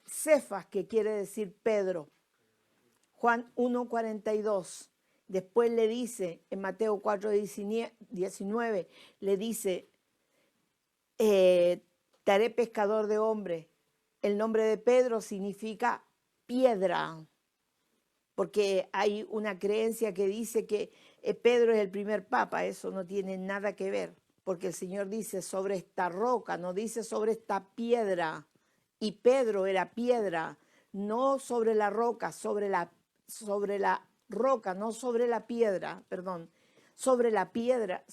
Cefas, que quiere decir Pedro. Juan 1:42. Después le dice, en Mateo 4:19, le dice, te haré pescador de hombres. El nombre de Pedro significa piedra, porque hay una creencia que dice que Pedro es el primer papa. Eso no tiene nada que ver, porque el Señor dice sobre esta roca, no dice sobre esta piedra, y Pedro era piedra, no sobre la roca, sobre la roca, no sobre la piedra, perdón, sobre la piedra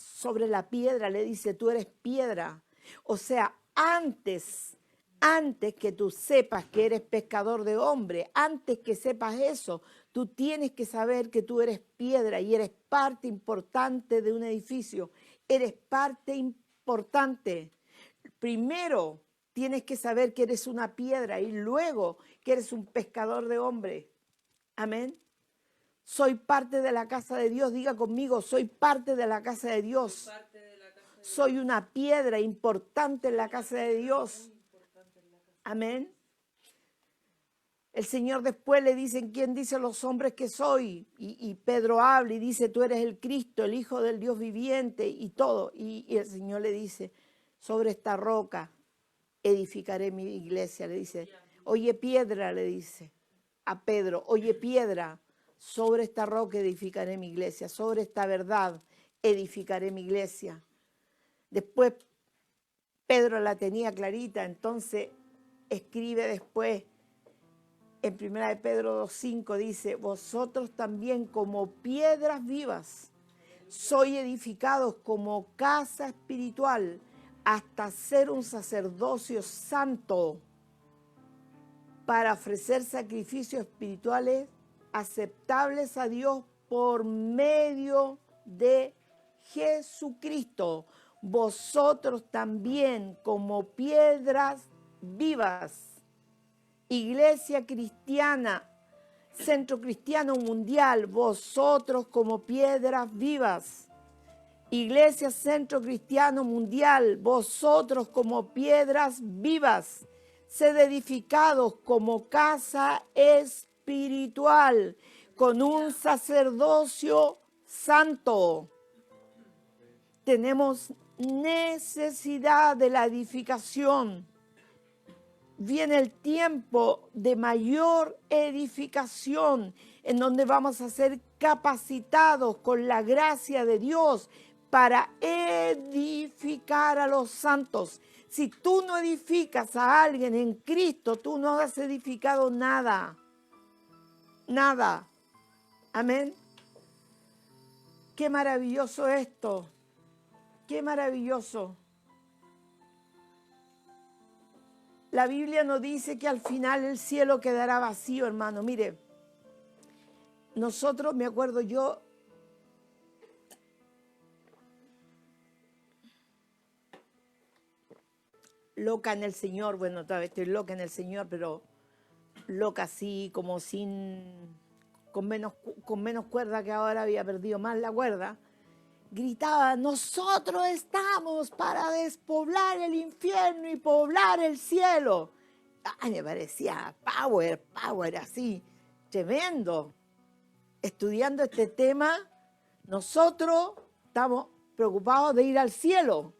le dice, tú eres piedra. O sea, antes que tú sepas que eres pescador de hombre, antes que sepas eso, tú tienes que saber que tú eres piedra y eres parte importante de un edificio. Eres parte importante. Primero tienes que saber que eres una piedra y luego que eres un pescador de hombre. Amén. Soy parte de la casa de Dios. Diga conmigo, soy parte de la casa de Dios. Soy una piedra importante en la casa de Dios. Amén. El Señor después le dice, ¿quién dice los hombres que soy? Y Pedro habla y dice, tú eres el Cristo, el Hijo del Dios viviente y todo. Y el Señor le dice, sobre esta roca edificaré mi iglesia. Le dice, oye piedra, le dice a Pedro, oye piedra, sobre esta roca edificaré mi iglesia, sobre esta verdad edificaré mi iglesia. Después Pedro la tenía clarita, entonces escribe después en 1 de Pedro 2:5, dice, vosotros también como piedras vivas sois edificados como casa espiritual hasta ser un sacerdocio santo. para ofrecer sacrificios espirituales aceptables a Dios por medio de Jesucristo. Vosotros también, como piedras vivas, Iglesia Cristiana, Centro Cristiano Mundial, vosotros como piedras vivas, Iglesia Centro Cristiano Mundial, vosotros como piedras vivas, sed edificados como casa espiritual, con un sacerdocio santo. Tenemos necesidad de la edificación. Viene el tiempo de mayor edificación, en donde vamos a ser capacitados con la gracia de Dios para edificar a los santos. Si tú no edificas a alguien en Cristo, tú no has edificado nada. Nada. Amén. Qué maravilloso esto. Qué maravilloso. La Biblia nos dice que al final el cielo quedará vacío, hermano. Mire, nosotros, me acuerdo yo, loca en el Señor, bueno, todavía estoy loca en el Señor, pero loca así, como con menos cuerda, que ahora había perdido más la cuerda. Gritaba, nosotros estamos para despoblar el infierno y poblar el cielo. Ay, me parecía power, así, tremendo. Estudiando este tema, nosotros estamos preocupados de ir al cielo.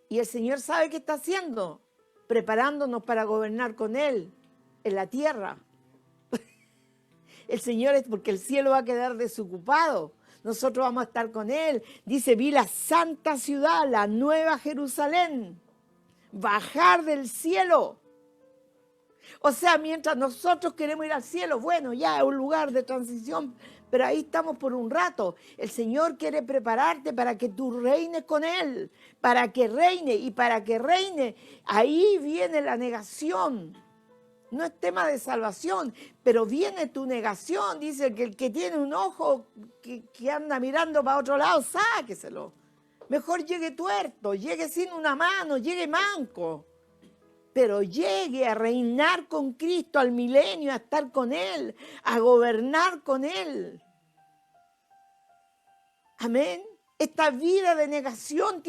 Y el Señor sabe qué está haciendo, preparándonos para gobernar con Él en la tierra. El Señor es porque el cielo va a quedar desocupado. Nosotros vamos a estar con Él. Dice, vi la santa ciudad, la nueva Jerusalén, bajar del cielo. O sea, mientras nosotros queremos ir al cielo, bueno, ya es un lugar de transición, pero ahí estamos por un rato. El Señor quiere prepararte para que tú reines con Él, para que reine, y para que reine, ahí viene la negación. No es tema de salvación, pero viene tu negación. Dice que el que tiene un ojo que anda mirando para otro lado, sáqueselo. Mejor llegue tuerto, llegue sin una mano, llegue manco. Pero llegue a reinar con Cristo al milenio, a estar con Él, a gobernar con Él. Amén. Esta vida de negación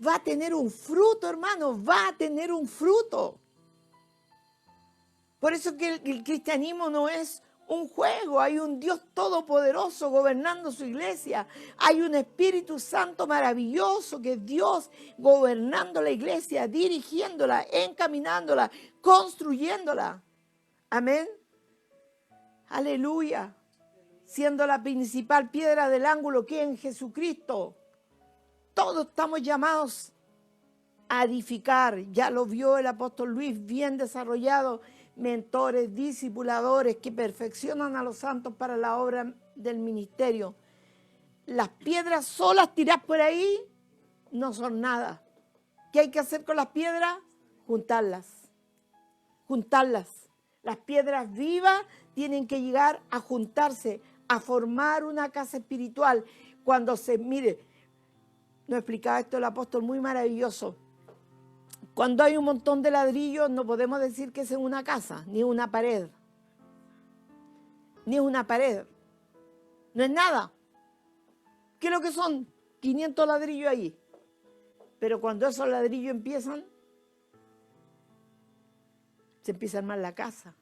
va a tener un fruto, hermano, va a tener un fruto. Por eso que el cristianismo no es un juego, hay un Dios todopoderoso gobernando su iglesia, hay un Espíritu Santo maravilloso que es Dios gobernando la iglesia, dirigiéndola, encaminándola, construyéndola. Amén. Aleluya. Siendo la principal piedra del ángulo que es en Jesucristo. Todos estamos llamados a edificar, ya lo vio el apóstol Luis, bien desarrollado. Mentores, discipuladores que perfeccionan a los santos para la obra del ministerio. Las piedras solas tiradas por ahí no son nada. ¿Qué hay que hacer con las piedras? Juntarlas. Juntarlas. Las piedras vivas tienen que llegar a juntarse, a formar una casa espiritual. Cuando mire, nos explicaba esto el apóstol muy maravilloso. Cuando hay un montón de ladrillos, no podemos decir que es una casa, ni una pared. Ni una pared. No es nada. ¿Qué es lo que son? 500 ladrillos ahí. Pero cuando esos ladrillos empiezan, se empieza a armar la casa.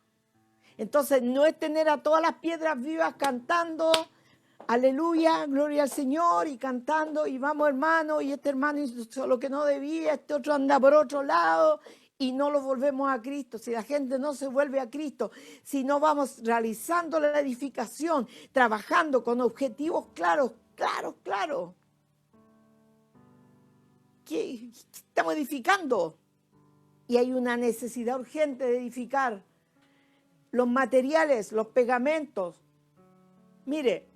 Entonces, no es tener a todas las piedras vivas cantando, aleluya, gloria al Señor, y cantando, y vamos hermano, y este hermano hizo lo que no debía, este otro anda por otro lado, y no lo volvemos a Cristo. Si la gente no se vuelve a Cristo, si no vamos realizando la edificación, trabajando con objetivos claros, que estamos edificando, y hay una necesidad urgente de edificar. Los materiales, los pegamentos, mire,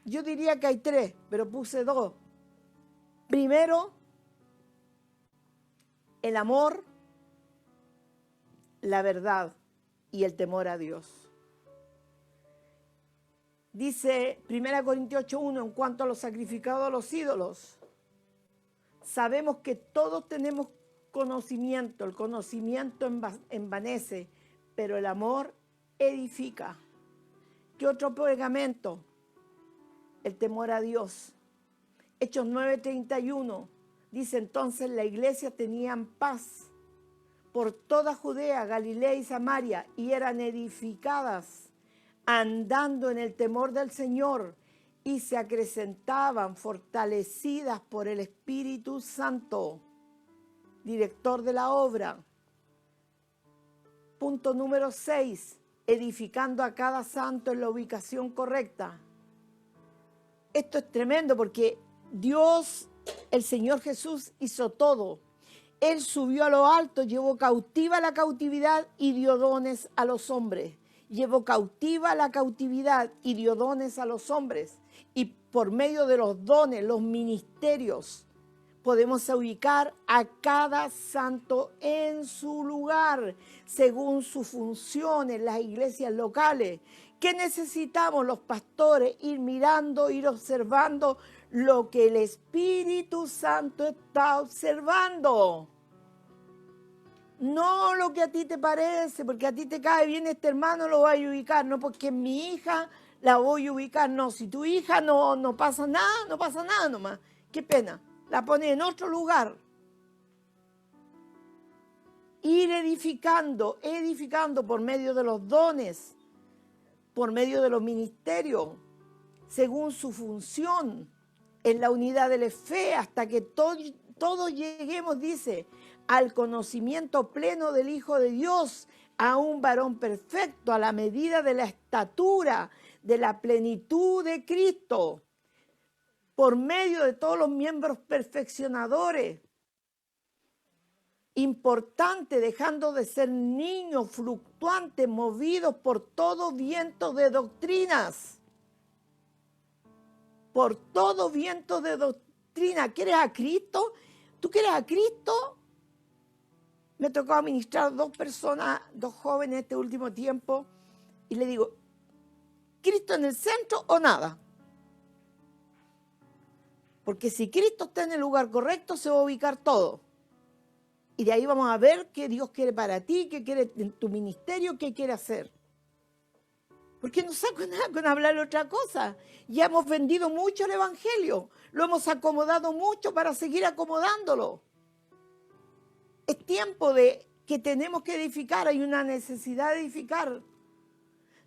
yo diría que hay 3, pero puse 2. Primero, el amor, la verdad. y el temor a Dios. Dice 1 Corintios 8:1, en cuanto a los sacrificados a los ídolos, sabemos que todos tenemos conocimiento, el conocimiento envanece, pero el amor edifica. ¿Qué otro pegamento? El temor a Dios. Hechos 9:31 dice, entonces la iglesia tenían paz por toda Judea, Galilea y Samaria, y eran edificadas, andando en el temor del Señor, y se acrecentaban, fortalecidas por el Espíritu Santo, director de la obra. Punto número 6, edificando a cada santo en la ubicación correcta. Esto es tremendo porque Dios, el Señor Jesús, hizo todo. Él subió a lo alto, llevó cautiva la cautividad y dio dones a los hombres. Llevó cautiva la cautividad y dio dones a los hombres. Y por medio de los dones, los ministerios, podemos ubicar a cada santo en su lugar, según sus funciones, las iglesias locales. ¿Qué necesitamos los pastores? Ir mirando, ir observando lo que el Espíritu Santo está observando. No lo que a ti te parece, porque a ti te cae bien este hermano, lo voy a ubicar. No porque mi hija la voy a ubicar. No, si tu hija no pasa nada nomás. Qué pena. La pone en otro lugar. Ir edificando por medio de los dones, por medio de los ministerios, según su función, en la unidad de la fe, hasta que todos lleguemos, dice, al conocimiento pleno del Hijo de Dios, a un varón perfecto, a la medida de la estatura, de la plenitud de Cristo, por medio de todos los miembros perfeccionadores. Importante, dejando de ser niños fluctuantes, movidos por todo viento de doctrinas. Por todo viento de doctrina. ¿Quieres a Cristo? ¿Tú quieres a Cristo? Me tocó administrar dos personas, dos jóvenes este último tiempo, y le digo, ¿Cristo en el centro o nada? Porque si Cristo está en el lugar correcto, se va a ubicar todo. Y de ahí vamos a ver qué Dios quiere para ti, qué quiere en tu ministerio, qué quiere hacer. Porque no saco nada con hablar otra cosa. Ya hemos vendido mucho el Evangelio. Lo hemos acomodado mucho para seguir acomodándolo. Es tiempo de que tenemos que edificar. Hay una necesidad de edificar.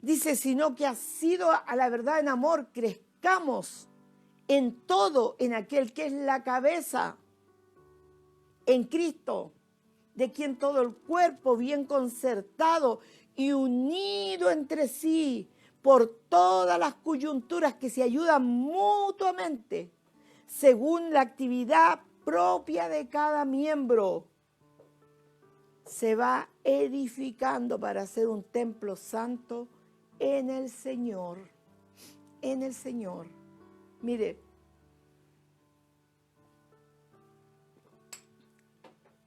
Dice, sino que ha sido a la verdad en amor, crezcamos en todo, en aquel que es la cabeza, en Cristo, de quien todo el cuerpo bien concertado y unido entre sí por todas las coyunturas que se ayudan mutuamente, según la actividad propia de cada miembro, se va edificando para hacer un templo santo en el Señor. En el Señor. Mire,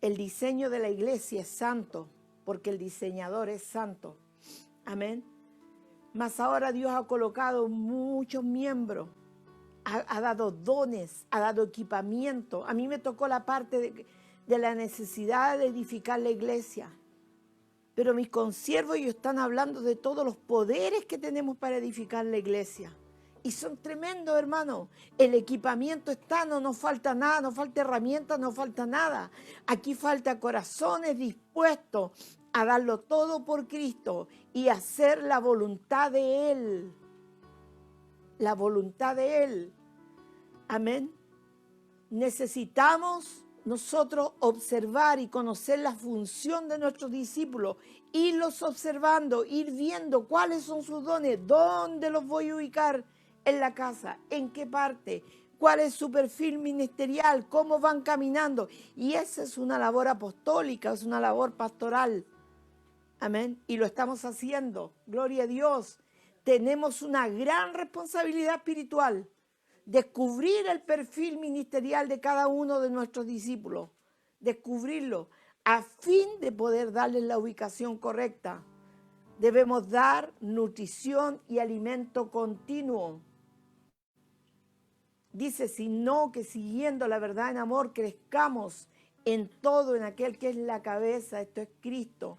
el diseño de la iglesia es santo, porque el diseñador es santo. Amén. Mas ahora Dios ha colocado muchos miembros, ha dado dones, ha dado equipamiento. A mí me tocó la parte de la necesidad de edificar la iglesia. Pero mis consiervos ellos están hablando de todos los poderes que tenemos para edificar la iglesia. Y son tremendos, hermano. El equipamiento está, no nos falta nada, no falta herramientas, no falta nada. Aquí falta corazones dispuestos a darlo todo por Cristo y hacer la voluntad de Él. La voluntad de Él. Amén. Necesitamos nosotros observar y conocer la función de nuestros discípulos, irlos observando, ir viendo cuáles son sus dones, dónde los voy a ubicar en la casa, en qué parte, cuál es su perfil ministerial, cómo van caminando. Y esa es una labor apostólica, es una labor pastoral. Amén. Y lo estamos haciendo. Gloria a Dios. Tenemos una gran responsabilidad espiritual. Descubrir el perfil ministerial de cada uno de nuestros discípulos. Descubrirlo a fin de poder darles la ubicación correcta. Debemos dar nutrición y alimento continuo. Dice, sino que siguiendo la verdad en amor, crezcamos en todo, en aquel que es la cabeza, esto es Cristo.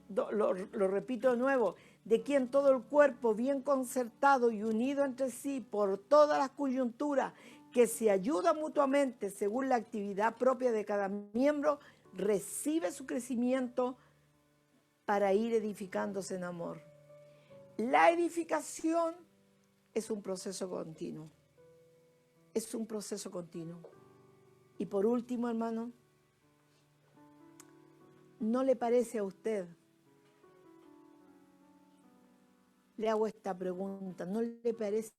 Lo repito de nuevo, de quien todo el cuerpo bien concertado y unido entre sí por todas las coyunturas, que se ayuda mutuamente según la actividad propia de cada miembro, recibe su crecimiento para ir edificándose en amor. La edificación es un proceso continuo. Es un proceso continuo. Y por último, hermano, ¿no le parece a usted? Le hago esta pregunta, ¿no le parece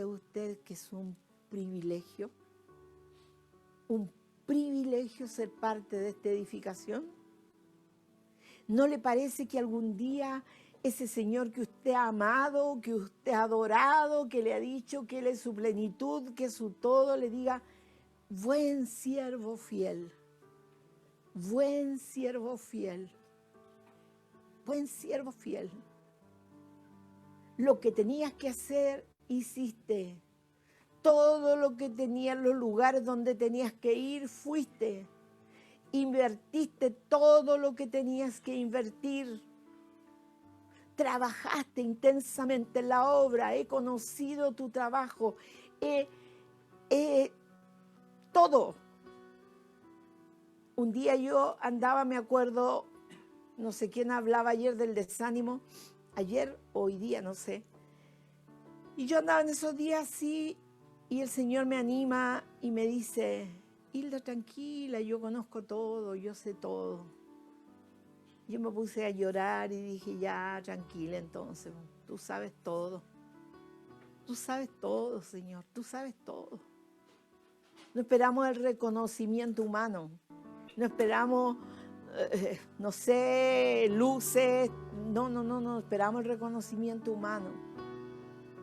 a usted que es un privilegio? ¿Un privilegio ser parte de esta edificación? ¿No le parece que algún día ese Señor que usted ha amado, que usted ha adorado, que le ha dicho que Él es su plenitud, que es su todo, le diga, buen siervo fiel, buen siervo fiel, buen siervo fiel? Lo que tenías que hacer, hiciste. Todo lo que tenías, los lugares donde tenías que ir, fuiste. Invertiste todo lo que tenías que invertir. Trabajaste intensamente en la obra. He conocido tu trabajo. Todo. Un día yo andaba, me acuerdo, no sé quién hablaba ayer del desánimo. Ayer o hoy día, no sé. Y yo andaba en esos días así y el Señor me anima y me dice, Hilda, tranquila, yo conozco todo, yo sé todo. Yo me puse a llorar y dije, ya, tranquila entonces, tú sabes todo. Tú sabes todo, Señor, tú sabes todo. No esperamos el reconocimiento humano, no esperamos, no sé, luces, no, esperamos el reconocimiento humano.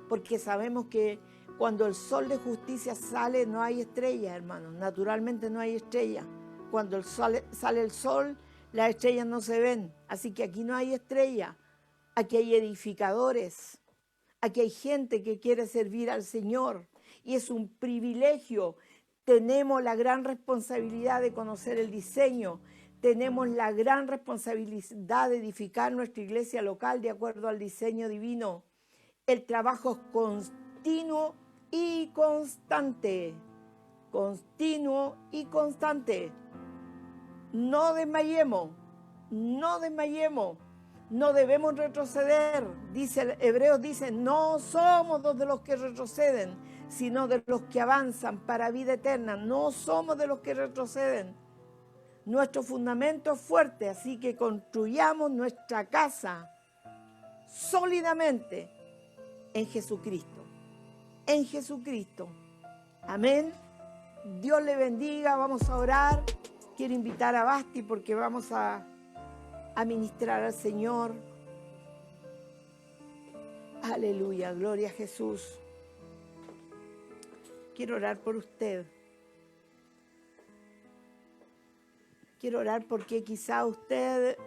Porque sabemos que cuando el sol de justicia sale no hay estrellas, hermanos. Naturalmente no hay estrellas. Cuando sale el sol, las estrellas no se ven. Así que aquí no hay estrellas. Aquí hay edificadores. Aquí hay gente que quiere servir al Señor. Y es un privilegio. Tenemos la gran responsabilidad de conocer el diseño. Tenemos la gran responsabilidad de edificar nuestra iglesia local de acuerdo al diseño divino. El trabajo es continuo y constante. Continuo y constante. No desmayemos, no desmayemos. No debemos retroceder. Hebreos dice, no somos de los que retroceden, sino de los que avanzan para vida eterna. No somos de los que retroceden. Nuestro fundamento es fuerte, así que construyamos nuestra casa sólidamente en Jesucristo, en Jesucristo. Amén. Dios le bendiga, vamos a orar. Quiero invitar a Basti porque vamos a ministrar al Señor. Aleluya, gloria a Jesús. Quiero orar por usted. Quiero orar porque quizá usted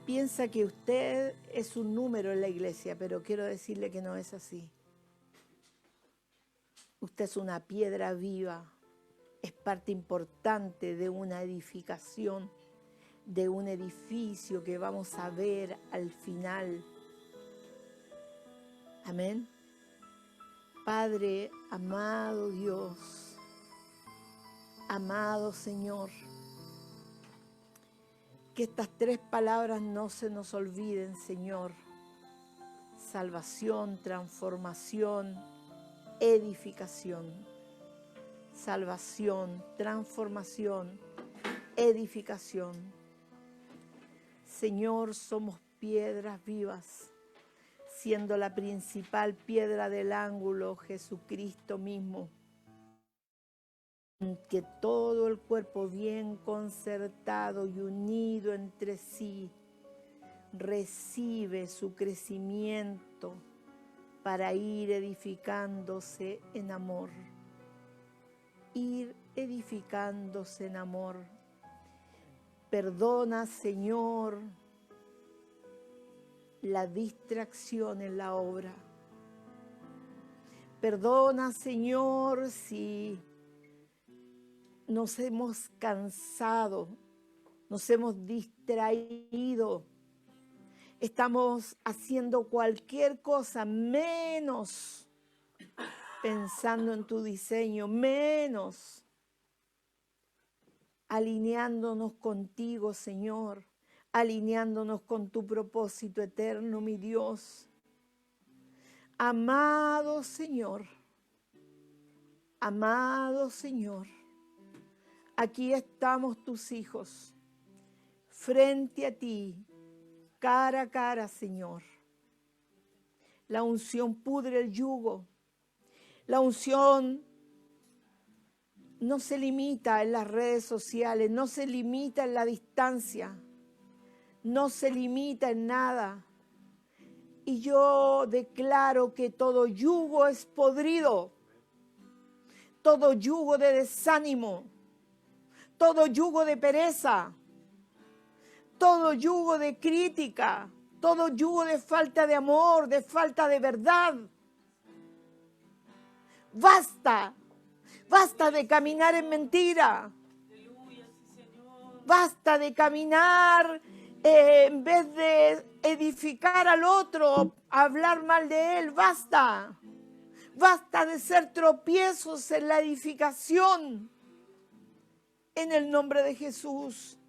piensa que usted es un número en la iglesia, pero quiero decirle que no es así. Usted es una piedra viva, es parte importante de una edificación, de un edificio que vamos a ver al final. Amén. Padre, amado Dios, amado Señor, que estas tres palabras no se nos olviden, Señor. Salvación, transformación, edificación. Salvación, transformación, edificación. Señor, somos piedras vivas, siendo la principal piedra del ángulo Jesucristo mismo. Que todo el cuerpo bien concertado y unido entre sí recibe su crecimiento para ir edificándose en amor. Ir edificándose en amor. Perdona, Señor, la distracción en la obra. Perdona, Señor, si nos hemos cansado, nos hemos distraído. Estamos haciendo cualquier cosa menos pensando en tu diseño, menos alineándonos contigo, Señor, alineándonos con tu propósito eterno, mi Dios. Amado Señor, aquí estamos tus hijos, frente a ti, cara a cara, Señor. La unción pudre el yugo. La unción no se limita en las redes sociales, no se limita en la distancia, no se limita en nada. Y yo declaro que todo yugo es podrido, todo yugo de desánimo, todo yugo de pereza, todo yugo de crítica, todo yugo de falta de amor, de falta de verdad. Basta, basta de caminar en mentira. Basta de caminar en vez de edificar al otro, hablar mal de él. Basta, basta de ser tropiezos en la edificación. En el nombre de Jesús.